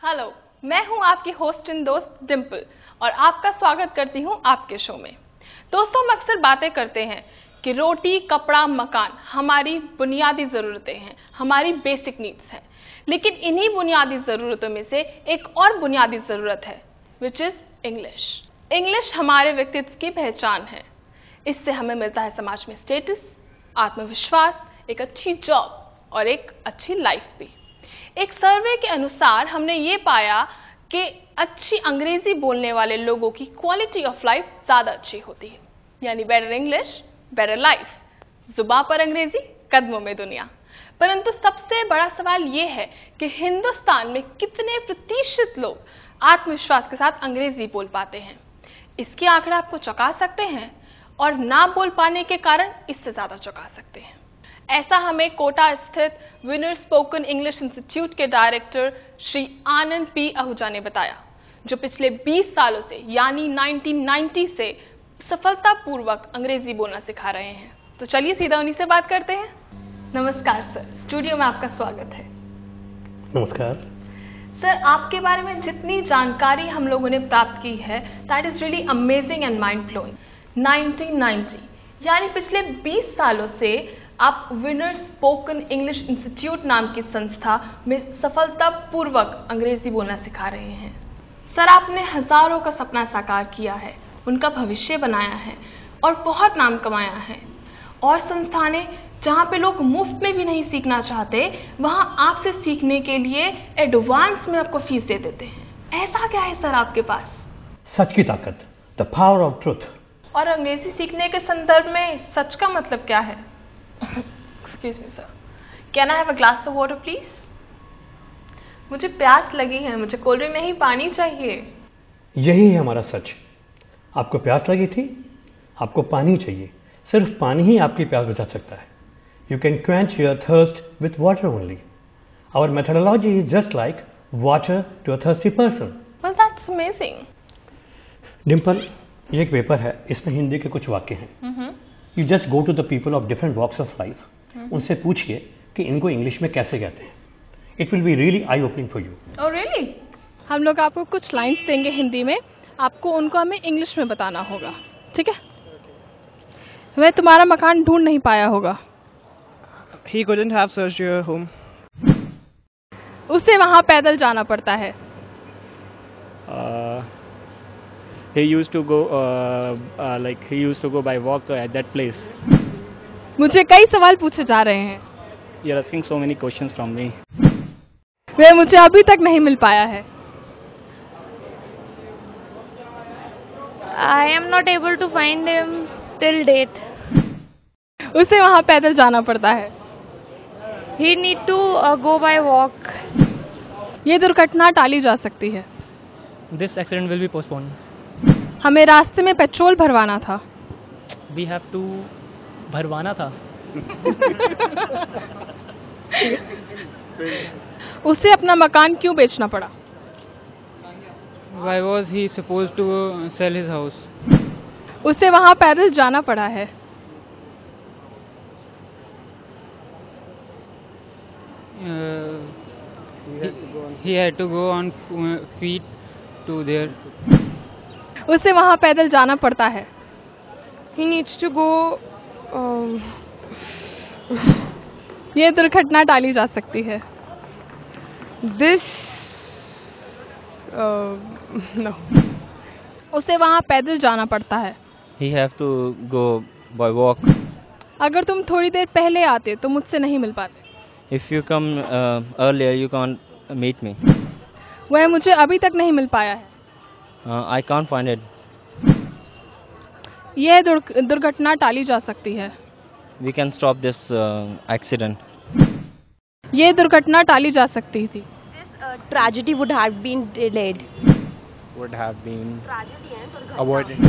Hello, मैं हूं आपकी होस्ट एंड दोस्त डिम्पल और आपका स्वागत करती हूं आपके शो में। दोस्तों, हम अक्सर बातें करते हैं कि रोटी, कपड़ा, मकान हमारी बुनियादी ज़रूरतें हैं, हमारी बेसिक नीड्स हैं। लेकिन इन्हीं बुनियादी ज़रूरतों में से एक और बुनियादी ज़रूरत है, विच इज़ इंग्लिश। इंग्लिश हमारे व्यक्तित्व की पहचान है। इससे हमें मिलता है समाज में स्टेटस, आत्मविश्वास, एक अच्छी जॉब और एक अच्छी लाइफ भी। एक सर्वे के अनुसार हमने ये पाया कि अच्छी अंग्रेजी बोलने वाले लोगों की क्वालिटी ऑफ लाइफ ज़्यादा अच्छी होती है, यानी बेटर इंग्लिश बेटर लाइफ। जुबां पर अंग्रेजी, कदमों में दुनिया। परंतु सबसे बड़ा सवाल ये है कि हिंदुस्तान में कितने प्रतिशत लोग आत्मविश्वास के साथ अंग्रेजी बोल पाते हैं। इसके आंकड़े आपको चौंका सकते हैं और ना बोल पाने के कारण इससे ज़्यादा चौंका सकते हैं। ऐसा हमें कोटा स्थित विनर स्पोकन इंग्लिश इंस्टीट्यूट के डायरेक्टर श्री आनंद पी आहूजा ने बताया, जो पिछले 20 सालों से यानी 1990 से सफलतापूर्वक अंग्रेजी बोलना सिखा रहे हैं। तो चलिए सीधा उन्हीं से बात करते हैं। नमस्कार सर, स्टूडियो में आपका स्वागत है। नमस्कार सर, आपके बारे में जितनी जानकारी हम लोगों ने प्राप्त की है, that is really amazing and mind blowing. 1990 यानी पिछले 20 सालों से आप विनर स्पोकन इंग्लिश इंस्टीट्यूट नाम की संस्था में सफलतापूर्वक अंग्रेजी बोलना सिखा रहे हैं। सर, आपने हजारों का सपना साकार किया है, उनका भविष्य बनाया है और बहुत नाम कमाया है। और संस्थानें जहाँ पे लोग मुफ्त में भी नहीं सीखना चाहते, वहाँ आपसे सीखने के लिए एडवांस में आपको फीस दे देते हैं। ऐसा क्या है सर आपके पास? सच की ताकत, द पावर ऑफ ट्रुथ। और अंग्रेजी सीखने के संदर्भ में सच का मतलब क्या है? Excuse me sir, can I have a glass of water please? मुझे प्यास लगी है, मुझे कोल्ड ड्रिंक नहीं, पानी चाहिए। यही है हमारा सच। आपको प्यास लगी थी, आपको पानी चाहिए। सिर्फ पानी ही आपकी प्यास बुझा सकता है। You can quench your thirst with water only. Our methodology is just like water to a thirsty person. Well, that's amazing. Dimple, ये एक पेपर है, इसमें हिंदी के कुछ वाक्य हैं। You just go to the people of different walks of life, उनसे पूछिए कि इनको इंग्लिश में कैसे कहते हैं। It will be really eye opening for you. Oh really? हम लोग आपको कुछ लाइंस देंगे हिंदी में, आपको उनको हमें इंग्लिश में बताना होगा, ठीक है? वह तुम्हारा मकान ढूंढ नहीं पाया होगा। He couldn't have searched your home. उसे वहां पैदल जाना पड़ता है। He used to go by walk at that place. मुझे कई सवाल पूछे जा रहे हैं। You're asking so many questions from me. वह मुझे अभी तक नहीं मिल पाया है। I am not able to find him till date. उसे वहां पैदल जाना पड़ता है। He need to go by walk. ये दुर्घटना टाली जा सकती है। This accident will be postponed. हमें रास्ते में पेट्रोल भरवाना था। We have to भरवाना था। उसे अपना मकान क्यों बेचना पड़ा? Why was he supposed to sell his house? उसे वहां पैदल जाना पड़ा है। He had to go on feet to there. उसे वहां पैदल जाना पड़ता है। He needs to go. ये दुर्घटना टाली जा सकती है। This. No. उसे वहां पैदल जाना पड़ता है। He have to go by walk. अगर तुम थोड़ी देर पहले आते तो मुझसे नहीं मिल पाते। If you come earlier, you can't meet me. वह मुझे अभी तक नहीं मिल पाया है। I can't find it. यह दुर्घटना टाली जा सकती है। We can stop this accident. यह दुर्घटना टाली जा सकती थी। This tragedy would have been delayed. Would have been Tragedy है दुर्घटना। avoided.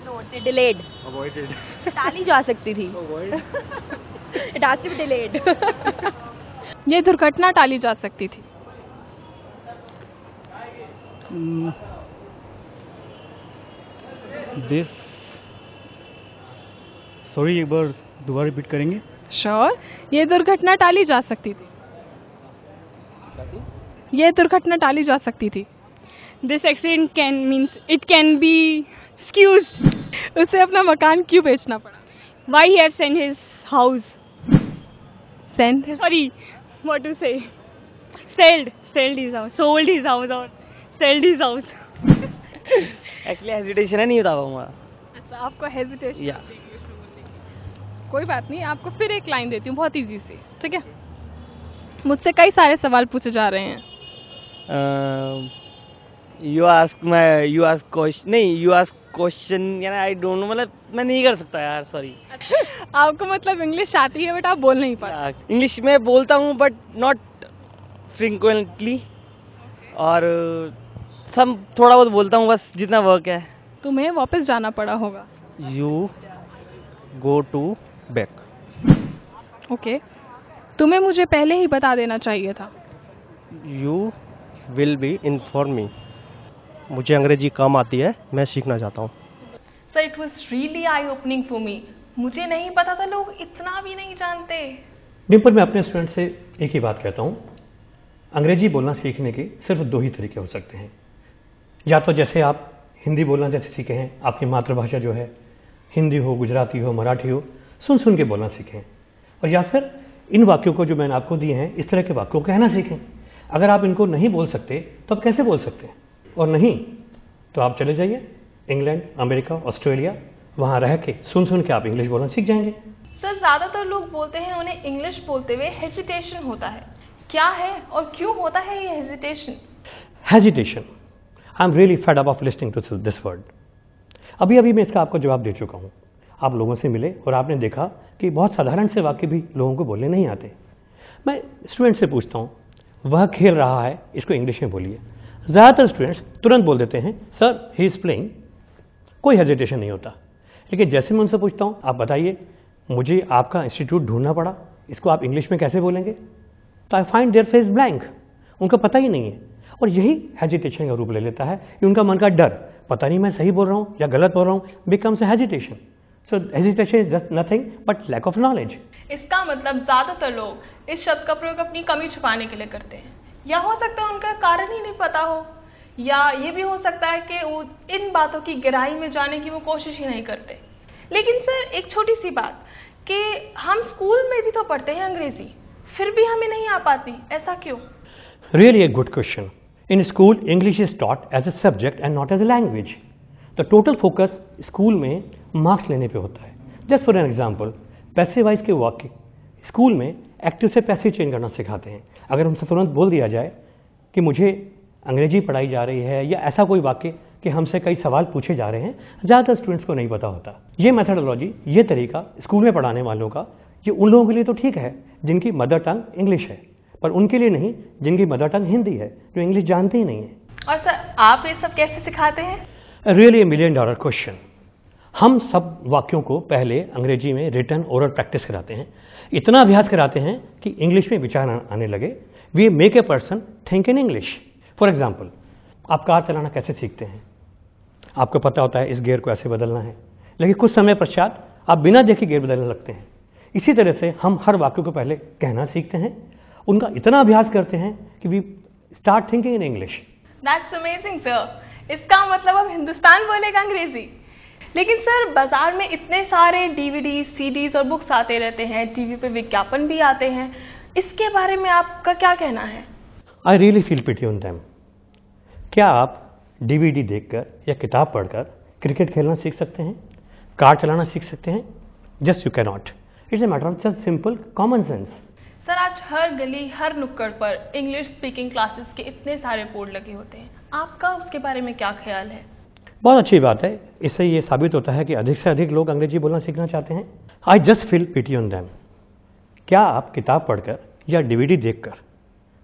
No, it's delayed. Avoided. टाली जा सकती थी। It has to be delayed. यह दुर्घटना टाली जा सकती थी। दिस सॉरी, एक बार दोबारा रिपीट करेंगे? श्योर, ये दुर्घटना टाली जा सकती थी। ये दुर्घटना टाली जा सकती थी। This accident can be excused. उसे अपना मकान क्यों बेचना पड़ा? Why he have sent his house? Sent Sorry, what to say? Sold his house. Sold his house or sold his house. Actually hesitation है, नहीं बता पाऊंगा। अच्छा, आपको हेजिटेशन या कोई बात नहीं, आपको फिर एक लाइन देती हूँ बहुत इजी सी, ठीक है? मुझसे कई सारे सवाल पूछे जा रहे हैं। यू आस्क क्वेश्चन यार, आई डोंट नो, मतलब मैं नहीं कर सकता यार, सॉरी। आपको मतलब इंग्लिश आती है बट आप बोल नहीं पाते? इंग्लिश में बोलता हूँ बट नॉट फ्रिक्वेंटली, और सब थोड़ा बहुत बोलता हूँ, बस जितना वर्क है। तुम्हें वापस जाना पड़ा होगा। You go to back. Okay, तुम्हें मुझे पहले ही बता देना चाहिए था। You will be inform me. मुझे अंग्रेजी कम आती है, मैं सीखना चाहता हूँ। Sir, it was really eye opening for me. मुझे नहीं पता था लोग इतना भी नहीं जानते। डिम्पल, मैं अपने स्टूडेंट से एक ही बात कहता हूँ, अंग्रेजी बोलना सीखने के सिर्फ दो ही तरीके हो सकते हैं। या तो जैसे आप हिंदी बोलना जैसे सीखे हैं, आपकी मातृभाषा जो है हिंदी हो, गुजराती हो, मराठी हो, सुन सुन के बोलना सीखें, और या फिर इन वाक्यों को जो मैंने आपको दिए हैं इस तरह के वाक्यों को कहना सीखें। अगर आप इनको नहीं बोल सकते तो आप कैसे बोल सकते हैं? और नहीं तो आप चले जाइए इंग्लैंड, अमेरिका, ऑस्ट्रेलिया, वहाँ रह के सुन सुन के आप इंग्लिश बोलना सीख जाएंगे। सर, ज़्यादातर लोग बोलते हैं उन्हें इंग्लिश बोलते हुए हेजिटेशन होता है। क्या है और क्यों होता है ये hesitation? Hesitation, I am really fed up of listening to this word. अभी अभी मैं इसका आपको जवाब दे चुका हूँ। आप लोगों से मिले और आपने देखा कि बहुत साधारण से वाक्य भी लोगों को बोलने नहीं आते। मैं स्टूडेंट से पूछता हूँ, वह खेल रहा है, इसको इंग्लिश में बोलिए। ज़्यादातर स्टूडेंट्स तुरंत बोल देते हैं, सर ही इज़ प्लेइंग, कोई हेजिटेशन नहीं होता। लेकिन जैसे मैं उनसे पूछता हूँ, आप बताइए मुझे आपका इंस्टीट्यूट ढूंढना पड़ा, इसको आप इंग्लिश में कैसे बोलेंगे? तो I find their face blank, उनको पता ही नहीं है। और यही हेजिटेशन का रूप ले लेता है कि उनका मन का डर, पता नहीं मैं सही बोल रहा हूँ या गलत बोल रहा हूँ, becomes hesitation. So hesitation is just nothing but lack of knowledge. इसका मतलब ज़्यादातर लोग इस शब्द का प्रयोग अपनी कमी छुपाने के लिए करते हैं, या हो सकता है उनका कारण ही नहीं पता हो, या ये भी हो सकता है कि वो इन बातों की गहराई में जाने की वो कोशिश ही नहीं करते। लेकिन सर, एक छोटी सी बात कि हम स्कूल में भी तो पढ़ते हैं अंग्रेजी, फिर भी हमें नहीं आ पाती, ऐसा क्यों? Really a good question. In school, English is taught as a subject and not as a language. The total focus school में मार्क्स लेने पे होता है। Just for an example, पैसे वाइज के वाक्य स्कूल में एक्टिव से पैसिव चेंज करना सिखाते हैं। अगर हमसे तुरंत बोल दिया जाए कि मुझे अंग्रेजी पढ़ाई जा रही है, या ऐसा कोई वाक्य कि हमसे कई सवाल पूछे जा रहे हैं, ज़्यादातर स्टूडेंट्स को नहीं पता होता। ये मेथडोलॉजी, ये तरीका स्कूल में पढ़ाने वालों का, ये उन लोगों के लिए तो ठीक है जिनकी मदर टंग इंग्लिश है, पर उनके लिए नहीं जिनकी मदर टंग हिंदी है, जो इंग्लिश जानते ही नहीं है। और सर, आप ये सब कैसे सिखाते हैं? Really $1 million question. हम सब वाक्यों को पहले अंग्रेजी में रिटन ओरल प्रैक्टिस कराते हैं, इतना अभ्यास कराते हैं कि इंग्लिश में विचार आने लगे। We make a person think in English. For example, आप कार चलाना कैसे सीखते हैं? आपको पता होता है इस गियर को ऐसे बदलना है, लेकिन कुछ समय पश्चात आप बिना देखे गियर बदलने लगते हैं। इसी तरह से हम हर वाक्य को पहले कहना सीखते हैं, उनका इतना अभ्यास करते हैं कि we start thinking in English. That's amazing sir. इसका मतलब अब हिंदुस्तान बोलेगा अंग्रेजी। लेकिन सर, बाजार में इतने सारे डीवीडी, सीडीज और बुक्स आते रहते हैं, टीवी पे विज्ञापन भी आते हैं, इसके बारे में आपका क्या कहना है? I really feel pity on them. क्या आप डीवीडी देखकर या किताब पढ़कर क्रिकेट खेलना सीख सकते हैं, कार चलाना सीख सकते हैं? Just you can not. It's a matter of just simple common sense. Sir, आज हर गली, हर नुक्कड़ पर इंग्लिश स्पीकिंग क्लासेस के इतने सारे बोर्ड लगे होते हैं, आपका उसके बारे में क्या ख्याल है? बहुत अच्छी बात है, इससे ये साबित होता है कि अधिक से अधिक लोग अंग्रेजी बोलना सीखना चाहते हैं। I just feel pity on them. क्या आप किताब पढ़कर या डीवीडी देखकर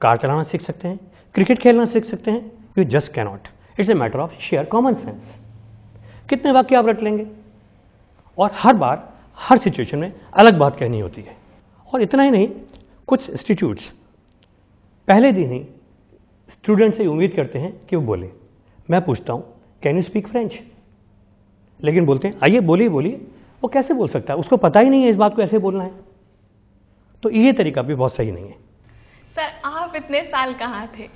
कार चलाना सीख सकते हैं, क्रिकेट खेलना सीख सकते हैं? You just cannot. It's a matter of share common sense. कितने वाक्य आप रट लेंगे, और हर बार हर सिचुएशन में अलग बात कहनी होती है। और इतना ही नहीं, कुछ इंस्टीट्यूट्स पहले दिन ही स्टूडेंट से उम्मीद करते हैं कि वो बोले। मैं पूछता हूँ, कैन यू स्पीक फ्रेंच? लेकिन बोलते हैं आइए बोलिए बोलिए। वो कैसे बोल सकता है, उसको पता ही नहीं है इस बात को ऐसे बोलना है। तो ये तरीका भी बहुत सही नहीं है। सर, आप आप इतने साल कहाँ थे?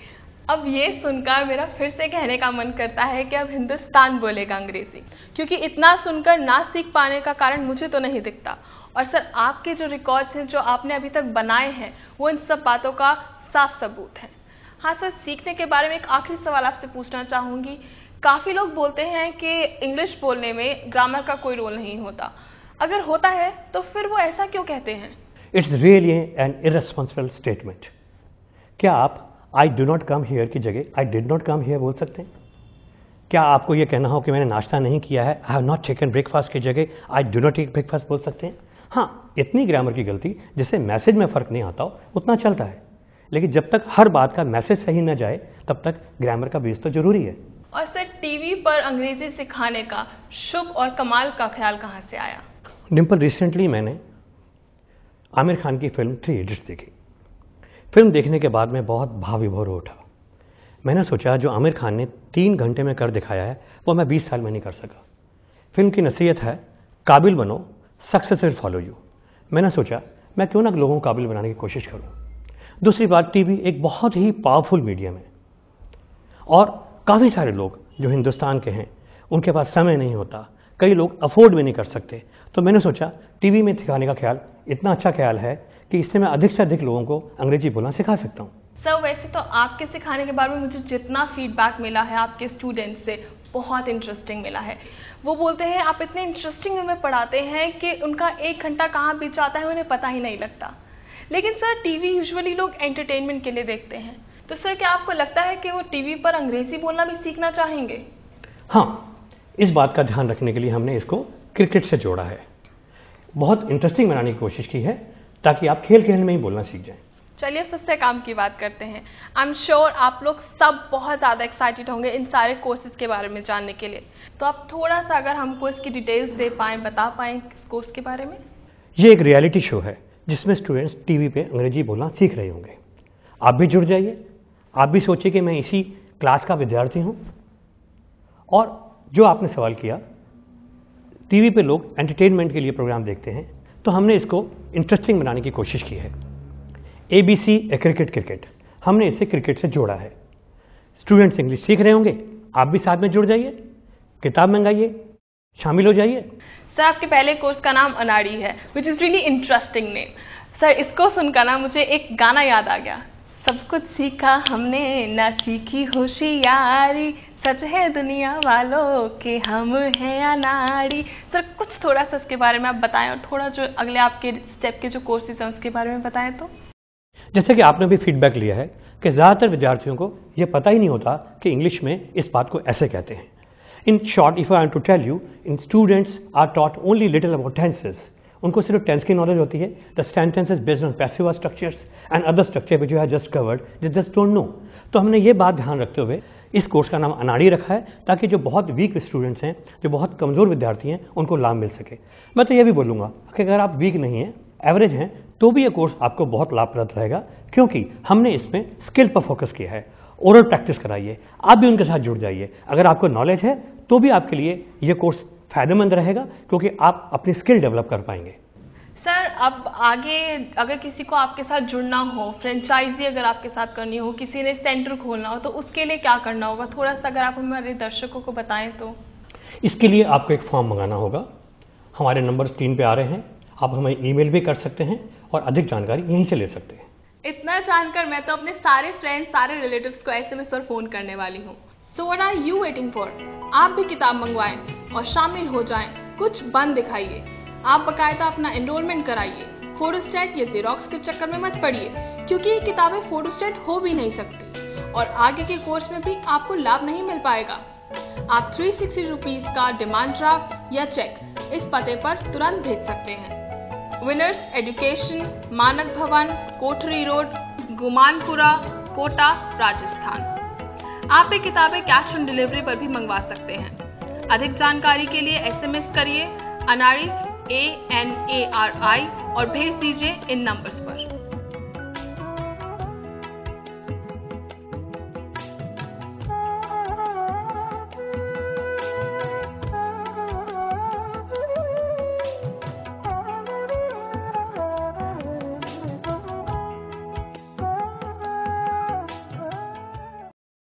अब ये सुनकर मेरा फिर से कहने का मन करता है कि अब हिंदुस्तान बोलेगा अंग्रेजी, क्योंकि इतना सुनकर ना सीख पाने का कारण मुझे तो नहीं दिखता। और सर, आपके जो रिकॉर्ड्स हैं जो आपने अभी तक बनाए हैं वो इन सब बातों का साफ सबूत है। हाँ सर, सीखने के बारे में एक आखिरी सवाल आपसे पूछना चाहूँगी। काफ़ी लोग बोलते हैं कि इंग्लिश बोलने में ग्रामर का कोई रोल नहीं होता, अगर होता है तो फिर वो ऐसा क्यों कहते हैं? It's really an irresponsible statement. क्या आप आई डू नॉट कम हियर की जगह I did not come here बोल सकते हैं? क्या आपको ये कहना हो कि मैंने नाश्ता नहीं किया है, I have not taken breakfast की जगह I do not take breakfast बोल सकते हैं? हाँ, इतनी ग्रामर की गलती जिससे मैसेज में फ़र्क नहीं आता हो उतना चलता है, लेकिन जब तक हर बात का मैसेज सही न जाए तब तक ग्रामर का बेस तो जरूरी है। और सर, टीवी पर अंग्रेजी सिखाने का शुभ और कमाल का ख्याल कहाँ से आया? डिम्पल, रिसेंटली मैंने आमिर खान की फिल्म 3 इडियट्स देखी। फिल्म देखने के बाद मैं बहुत भाव विभोर हो उठा। मैंने सोचा जो आमिर खान ने 3 घंटे में कर दिखाया है वो मैं 20 साल में नहीं कर सका। फिल्म की नसीहत है काबिल बनो, सक्सेस विल फॉलो यू। मैंने सोचा मैं क्यों ना लोगों को काबिल बनाने की कोशिश करूं। दूसरी बात, टीवी एक बहुत ही पावरफुल मीडियम है और काफ़ी सारे लोग जो हिंदुस्तान के हैं उनके पास समय नहीं होता, कई लोग अफोर्ड भी नहीं कर सकते। तो मैंने सोचा टीवी में सिखाने का ख्याल इतना अच्छा ख्याल है कि इससे मैं अधिक से अधिक लोगों को अंग्रेजी बोलना सिखा सकता हूँ। सर, वैसे तो आपके सिखाने के बारे में मुझे जितना फीडबैक मिला है आपके स्टूडेंट्स से, बहुत इंटरेस्टिंग मिला है। वो बोलते हैं आप इतने इंटरेस्टिंग वे में पढ़ाते हैं कि उनका 1 घंटा कहाँ बीत जाता है उन्हें पता ही नहीं लगता। लेकिन सर, टीवी यूजुअली लोग एंटरटेनमेंट के लिए देखते हैं, तो सर क्या आपको लगता है कि वो टीवी पर अंग्रेजी बोलना भी सीखना चाहेंगे? हाँ, इस बात का ध्यान रखने के लिए हमने इसको क्रिकेट से जोड़ा है। बहुत इंटरेस्टिंग बनाने की कोशिश की है ताकि आप खेल खेल में ही बोलना सीख जाएं। चलिए सबसे काम की बात करते हैं। आई एम श्योर आप लोग सब बहुत ज़्यादा एक्साइटेड होंगे इन सारे कोर्सेज के बारे में जानने के लिए, तो आप थोड़ा सा अगर हमको इसकी डिटेल्स दे पाएँ, बता पाएँ इस कोर्स के बारे में। ये एक रियलिटी शो है जिसमें स्टूडेंट्स टीवी पे अंग्रेजी बोलना सीख रहे होंगे। आप भी जुड़ जाइए, आप भी सोचिए कि मैं इसी क्लास का विद्यार्थी हूँ। और जो आपने सवाल किया, टीवी पे लोग एंटरटेनमेंट के लिए प्रोग्राम देखते हैं, तो हमने इसको इंटरेस्टिंग बनाने की कोशिश की है। ABC ए क्रिकेट, हमने इसे क्रिकेट से जोड़ा है। स्टूडेंट्स इंग्लिश सीख रहे होंगे, आप भी साथ में जुड़ जाइए, किताब मंगाइए, शामिल हो जाइए। सर, आपके पहले कोर्स का नाम अनाड़ी है, which is really interesting name. Sir, इसको सुनकर ना मुझे एक गाना याद आ गया, सब कुछ सीखा हमने ना सीखी होशियारी, सच है दुनिया वालों कि हम हैं अनाड़ी। सर, कुछ थोड़ा सा इसके बारे में आप बताएं और थोड़ा जो अगले आपके स्टेप के जो कोर्सेज हैं उसके बारे में बताएं। तो जैसे कि आपने भी फीडबैक लिया है कि ज़्यादातर विद्यार्थियों को यह पता ही नहीं होता कि इंग्लिश में इस बात को ऐसे कहते हैं। In short, if I am to tell you, in students are taught only little about tenses. उनको सिर्फ टेंस की नॉलेज होती है। The sentences based on passive structures and other structure which you have just covered, they just don't know. तो हमने ये बात ध्यान रखते हुए इस कोर्स का नाम अनाड़ी रखा है ताकि जो बहुत वीक स्टूडेंट्स हैं, जो बहुत कमज़ोर विद्यार्थी हैं, उनको लाभ मिल सके। मैं तो ये भी बोलूँगा कि अगर आप वीक नहीं हैं, एवरेज हैं, तो भी ये कोर्स आपको बहुत लाभप्रद रहेगा, क्योंकि हमने इसमें स्किल पर फोकस किया है। ओरल प्रैक्टिस कराइए, आप भी उनके साथ जुड़ जाइए। अगर आपको नॉलेज है तो भी आपके लिए ये कोर्स फ़ायदेमंद रहेगा, क्योंकि आप अपनी स्किल डेवलप कर पाएंगे। सर, अब आगे अगर किसी को आपके साथ जुड़ना हो, फ्रेंचाइजी अगर आपके साथ करनी हो, किसी ने सेंटर खोलना हो, तो उसके लिए क्या करना होगा? थोड़ा सा अगर आप हमारे दर्शकों को बताएं तो। इसके लिए आपको एक फॉर्म मंगाना होगा। हमारे नंबर स्क्रीन पे आ रहे हैं, आप हमें ईमेल भी कर सकते हैं और अधिक जानकारी यहीं से ले सकते हैं। इतना जानकर मैं तो अपने सारे फ्रेंड्स, सारे रिलेटिव्स को SMS पर फोन करने वाली हूँ। So what are you waiting for? आप भी किताब मंगवाएं और शामिल हो जाएं। कुछ बन दिखाइए, आप बाकायदा अपना एनरोलमेंट कराइए। फोटोस्टेट या जेरोक्स के चक्कर में मत पड़िए, क्योंकि ये किताबें फोटोस्टेट हो भी नहीं सकती और आगे के कोर्स में भी आपको लाभ नहीं मिल पाएगा। आप 360 रुपीज़ का डिमांड ड्राफ्ट या चेक इस पते पर तुरंत भेज सकते हैं। विनर्स एजुकेशन, मानक भवन, कोठरी रोड, गुमानपुरा, कोटा, राजस्थान। आप ये किताबें कैश ऑन डिलीवरी पर भी मंगवा सकते हैं। अधिक जानकारी के लिए SMS करिए अनाड़ी ANARI और भेज दीजिए इन नंबर्स पर।